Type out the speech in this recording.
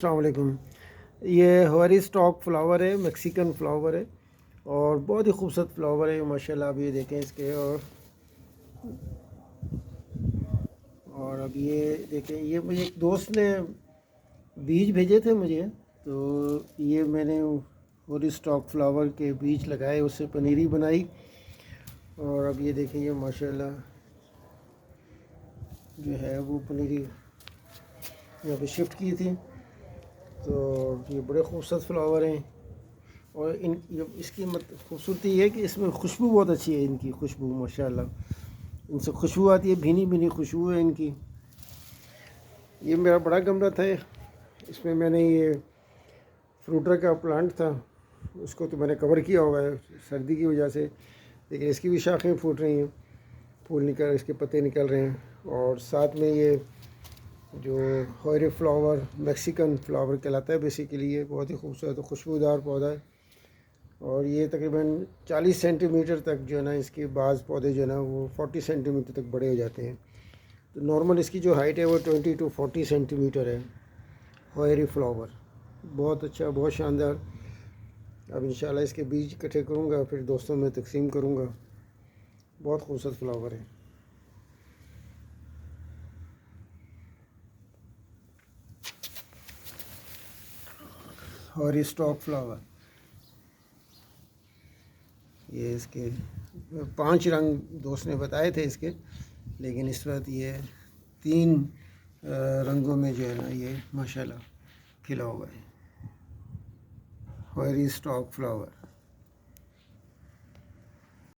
السلام علیکم۔ یہ ہماری اسٹاک فلاور ہے، میکسیکن فلاور ہے اور بہت ہی خوبصورت فلاور ہے ماشاءاللہ۔ اب یہ دیکھیں اس کے اور اب یہ دیکھیں، یہ مجھے ایک دوست نے بیج بھیجے تھے مجھے، تو یہ میں نے ہماری اسٹاک فلاور کے بیج لگائے، اس سے پنیری بنائی اور اب یہ دیکھیں یہ ماشاءاللہ جو ہے وہ پنیری یہاں پہ شفٹ کی تھی۔ تو یہ بڑے خوبصورت فلاور ہیں اور اس کی خوبصورتی یہ ہے کہ اس میں خوشبو بہت اچھی ہے، ان کی خوشبو ماشاءاللہ، ان سے خوشبو آتی ہے، بھینی بھینی خوشبو ہے ان کی۔ یہ میرا بڑا گملہ تھا، اس میں میں نے یہ فروٹر کا پلانٹ تھا، اس کو تو میں نے کور کیا ہوا ہے سردی کی وجہ سے، لیکن اس کی بھی شاخیں پھوٹ رہی ہیں، پھول نکل، اس کے پتے نکل رہے ہیں۔ اور ساتھ میں یہ جو ہوئری فلاور میکسیکن فلاور کہلاتا ہے بیسیکلی، یہ بہت ہی خوبصورت خوشبودار پودا ہے اور یہ تقریباً 40 سینٹی میٹر تک جو ہے نا، اس کے بعض پودے جو ہے نا وہ 40 سینٹی میٹر تک بڑے ہو جاتے ہیں۔ تو نارمل اس کی جو ہائٹ ہے وہ 20 to 40 سینٹی میٹر ہے۔ ہوئری فلاور بہت اچھا، بہت شاندار۔ اب انشاءاللہ اس کے بیج اکٹھے کروں گا، پھر دوستوں میں تقسیم کروں گا۔ بہت خوبصورت فلاور ہے۔ اور یہ اسٹاک فلاور، یہ اس کے 5 رنگ دوست نے بتائے تھے اس کے، لیکن اس وقت یہ 3 رنگوں میں جو ہے نا یہ ماشاءاللہ کھلا ہوا ہے۔ ہوئری اسٹاک فلاور۔